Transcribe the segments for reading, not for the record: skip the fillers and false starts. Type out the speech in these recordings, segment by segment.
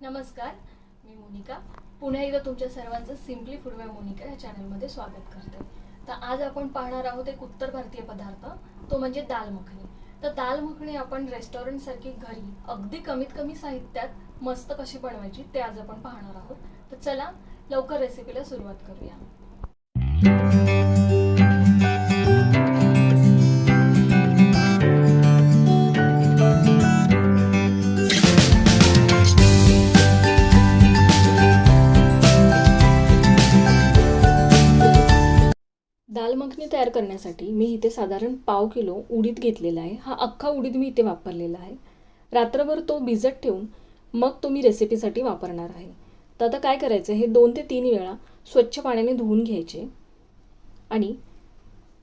नमस्कार, मी मोनिका. पुन्हा एकदा तुमच्या सर्वांचं सिम्पली फूड बाय मोनिका या चॅनलमध्ये स्वागत करते. तर आज आपण पाहणार आहोत एक उत्तर भारतीय पदार्थ, तो म्हणजे दाल मखनी. तर दाल मखनी आपण रेस्टॉरंटसारखी घरी अगदी कमीत कमी साहित्यात मस्त कशी बनवायची ते आज आपण पाहणार आहोत. तर चला लवकर रेसिपीला सुरुवात करूया. दाल मखनी तयार करण्यासाठी मी इथे साधारण पाव किलो उडीद घेतलेला आहे. हा अख्खा उडीद मी इथे वापरलेला आहे. रात्रभर तो भिजत ठेवून मग तो मी रेसिपीसाठी वापरणार आहे. तर आता काय करायचं, हे 2 ते 3 वेळा स्वच्छ पाण्याने धुवून घ्यायचे आणि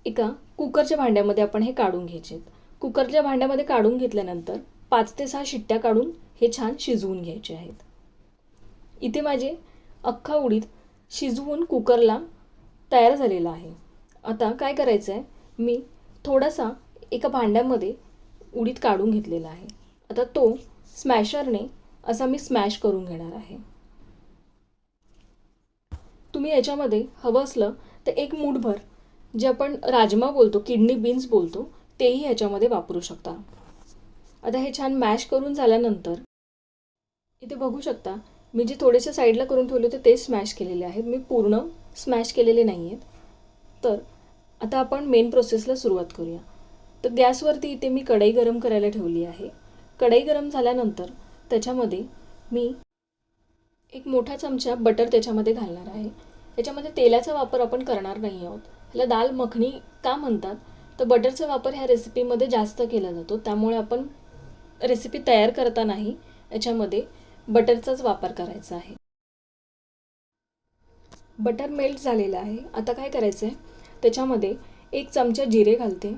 एका कुकरच्या भांड्यामध्ये आपण हे काढून घ्यायचे. कुकरच्या भांड्यामध्ये काढून घेतल्यानंतर 5 ते 6 शिट्ट्या काढून हे छान शिजवून घ्यायचे आहेत. इथे माझे अख्खा उडीद शिजवून कुकरला तयार झालेला आहे. आता काय करायचं आहे, मी थोडासा एका भांड्यामध्ये उडीद काढून घेतलेला आहे. आता तो स्मॅशरने असा मी स्मॅश करून घेणार आहे. तुम्ही याच्यामध्ये हवं असलं तर एक मूठभर जे आपण राजमा बोलतो, किडनी बीन्स बोलतो, तेही ह्याच्यामध्ये वापरू शकता. आता हे छान मॅश करून झाल्यानंतर इथे बघू शकता मी जे थोडेसे साईडला करून ठेवले होते ते स्मॅश केलेले आहेत. मी पूर्ण स्मॅश केलेले नाही आहेत. तर आता आपण मेन प्रोसेसला सुरुवात करूया. तर गॅसवरती इथे मी कढई गरम करायला ठेवली आहे. कढई गरम झाल्यानंतर त्याच्यामध्ये मी एक मोठा चमचा बटर त्याच्यामध्ये घालणार आहे. याच्यामध्ये तेलाचा वापर आपण करणार नाही आहोत. ह्याला दाल मखनी का म्हणतात, तर बटरचा वापर ह्या रेसिपीमध्ये जास्त केला जातो. त्यामुळे आपण रेसिपी तयार करतानाही याच्यामध्ये बटरचाच वापर करायचा आहे. बटर मेल्ट झालेलं आहे. आता काय करायचं आहे, त्याच्यामध्ये 1 चमचा जिरे घालते.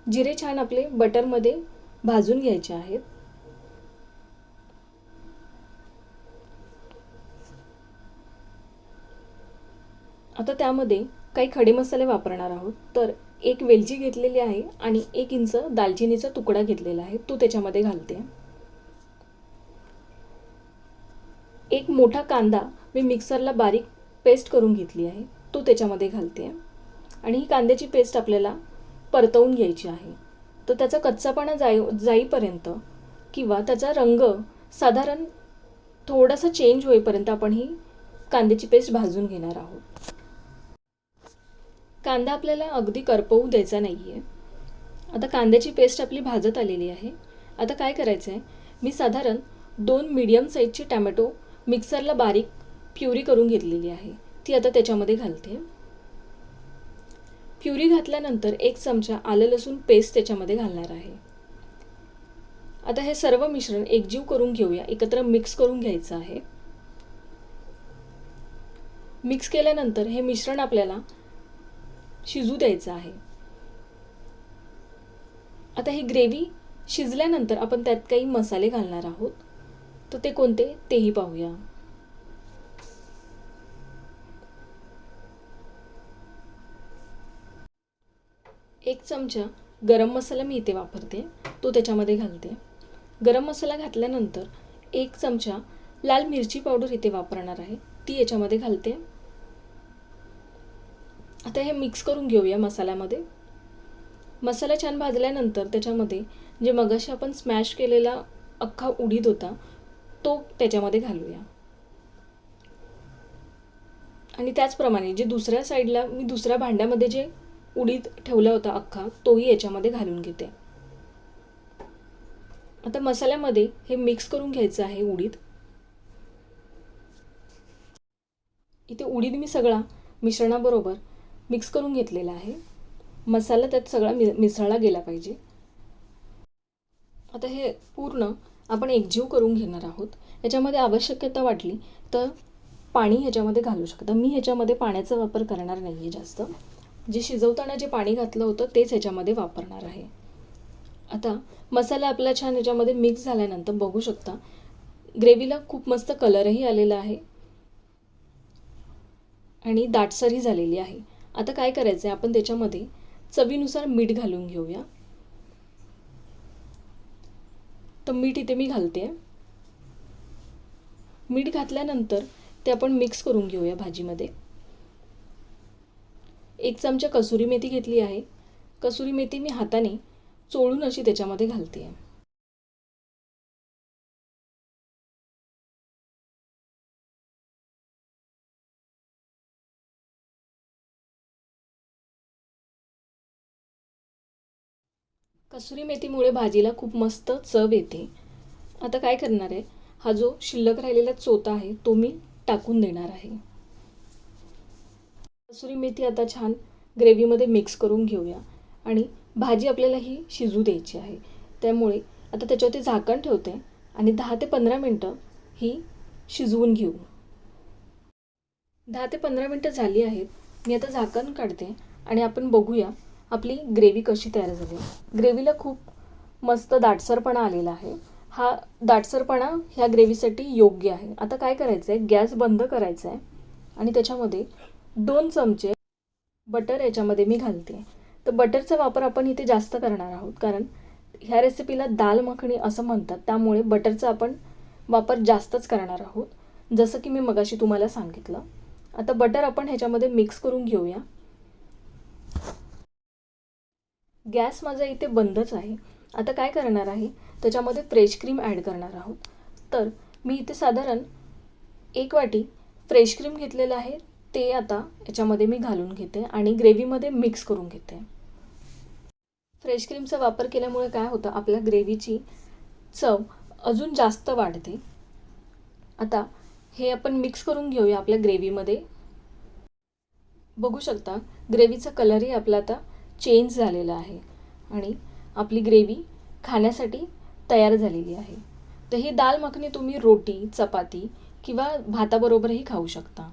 जिरे छान आपले बटरमध्ये भाजून घ्यायचे आहेत. आता त्यामध्ये काही खडे मसाले वापरणार आहोत. तर 1 वेलची घेतलेली आहे आणि 1 इंच दालचिनीचा तुकडा घेतलेला आहे, तो त्याच्यामध्ये घालते. 1 मोठा कांदा मी मिक्सरला बारीक पेस्ट करून घेतली आहे, तो त्याच्यामध्ये घालते. आणि ही कांद्याची पेस्ट आपल्याला परतवून घ्यायची आहे. तर त्याचा कच्चापणा जाईपर्यंत किंवा त्याचा रंग साधारण थोडासा चेंज होईपर्यंत आपण ही कांद्याची पेस्ट भाजून घेणार आहोत. कांदा आपल्याला अगदी करपवू द्यायचा नाही आहे. आता कांद्याची पेस्ट आपली भाजत आलेली आहे. आता काय करायचं आहे, मी साधारण 2 मीडियम साईजची टॅमॅटो मिक्सरला बारीक प्युरी करून घेतलेली आहे, ती आता त्याच्यामध्ये घालते. प्युरी घातल्यानंतर 1 चमचा आलं लसूण पेस्ट त्याच्यामध्ये घालणार आहे. आता हे सर्व मिश्रण एकजीव करून घेऊया, एकत्र मिक्स करून घ्यायचं आहे. मिक्स केल्यानंतर हे मिश्रण आपल्याला शिजू द्यायचं आहे. आता ही ग्रेव्ही शिजल्यानंतर आपण त्यात काही मसाले घालणार आहोत. तर ते कोणते तेही पाहूया. एक चमचा गरम मसाला मी इथे वापरते, तो त्याच्यामध्ये घालते. गरम मसाला घातल्यानंतर 1 चमचा लाल मिरची पावडर इथे वापरणार आहे, ती याच्यामध्ये घालते. आता हे मिक्स करून घेऊया मसाल्यामध्ये. मसाला छान भाजल्यानंतर त्याच्यामध्ये जे मगाशी आपण स्मॅश केलेला अख्खा उडीद होता तो त्याच्यामध्ये घालूया. आणि त्याचप्रमाणे जे दुसऱ्या साईडला मी दुसऱ्या भांड्यामध्ये जे उडीद ठेवला होता अख्खा, तोही याच्यामध्ये घालून घेते. आता मसाल्यामध्ये हे मिक्स करून घ्यायचं आहे उडीद. इथे उडीद मी सगळा मिश्रणाबरोबर मिक्स करून घेतलेला आहे. मसाला त्यात सगळा मिसळला गेला पाहिजे. आता हे पूर्ण आपण एकजीव करून घेणार आहोत. याच्यामध्ये आवश्यकता वाटली तर पाणी ह्याच्यामध्ये घालू शकता. मी ह्याच्यामध्ये पाण्याचा वापर करणार नाही आहे जास्त. जे शिजवताना जे पाणी घातलं होतं तेच ह्याच्यामध्ये वापरणार आहे. आता मसाला आपला छान ह्याच्यामध्ये मिक्स झाल्यानंतर बघू शकता ग्रेव्हीला खूप मस्त कलरही आलेला आहे आणि दाटसरही झालेली आहे. आता काय करायचं आहे, आपण त्याच्यामध्ये चवीनुसार मीठ घालून घेऊया. तर मीठ इथे मी घालते. मीठ घातल्यानंतर ते आपण मिक्स करून घेऊया भाजीमध्ये. 1 चमचा कसुरी मेथी घेतली आहे. कसुरी मेथी मी हाताने चोळून अशी त्याच्यामध्ये घालते आहे. कसुरी मेथीमुळे भाजीला खूप मस्त चव येते. आता काय करणार आहे, हा जो शिल्लक राहिलेला चोथा आहे तो मी टाकून देणार आहे. कसुरी मेथी आता छान ग्रेव्हीमध्ये मिक्स करून घेऊया आणि भाजी आपल्याला ही शिजू द्यायची आहे. त्यामुळे आता त्याच्यावरती झाकण ठेवते आणि 10 ते 15 मिनटं ही शिजवून घेऊ. 10 ते 15 मिनटं झाली आहेत. मी आता झाकण काढते आणि आपण बघूया आपली ग्रेव्ही कशी तयार झाली. ग्रेव्हीला खूप मस्त दाटसरपणा आलेला आहे. हा दाटसरपणा ह्या ग्रेव्हीसाठी योग्य आहे. आता काय करायचं आहे, गॅस बंद करायचा आहे आणि त्याच्यामध्ये 2 चमचे बटर याच्यामध्ये मी घालते. तर बटरचा वापर आपण इथे जास्त करणार आहोत, कारण ह्या रेसिपीला दाल मखनी असं म्हणतात. त्यामुळे बटरचा आपण वापर जास्तच करणार आहोत, जसं की मी मगाशी तुम्हाला सांगितलं. आता बटर आपण ह्याच्यामध्ये मिक्स करून घेऊया. गॅस माझा इथे बंदच आहे. आता काय करणार आहे, त्याच्यामध्ये फ्रेश क्रीम ॲड करणार आहोत. तर मी इथे साधारण 1 वाटी फ्रेश क्रीम घेतलेलं आहे. ते आता याच्यामध्ये मी घालून घेते आणि ग्रेव्हीमध्ये मिक्स करून घेते. फ्रेश क्रीमचा वापर केल्यामुळे काय होतं, आपल्या ग्रेव्हीची चव अजून जास्त वाढते. आता हे आपण मिक्स करून घेऊया आपल्या ग्रेव्हीमध्ये. बघू शकता ग्रेव्हीचा कलरही आपला आता चेंज झालेला आहे आणि आपली ग्रेव्ही खाण्यासाठी तयार झालेली आहे. तर ही दाल मखनी तुम्ही रोटी, चपाती किंवा भाताबरोबरही खाऊ शकता.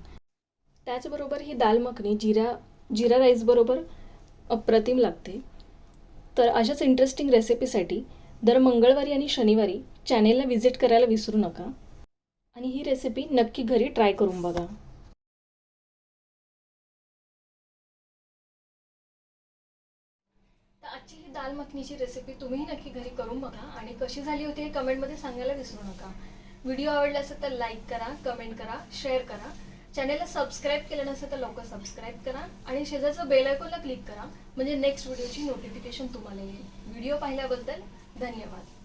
त्याचबरोबर ही दाल मखनी जिरा राईसबरोबर अप्रतिम लागते. तर अशाच इंटरेस्टिंग रेसिपीसाठी दर मंगळवारी आणि शनिवारी चॅनेलला व्हिजिट करायला विसरू नका आणि ही रेसिपी नक्की घरी ट्राय करून बघा. तर आजची ही दाल मखनीची रेसिपी तुम्हीही नक्की घरी करून बघा आणि कशी झाली होती हे कमेंटमध्ये सांगायला विसरू नका. व्हिडिओ आवडला असेल तर लाईक करा, कमेंट करा, शेअर करा. चॅनेलला सबस्क्राईब केलं नसेल तर लवकर सबस्क्राईब करा आणि शेजारचं बेल आयकॉनला क्लिक करा, म्हणजे नेक्स्ट व्हिडिओची नोटिफिकेशन तुम्हाला येईल. व्हिडिओ पाहिल्याबद्दल धन्यवाद.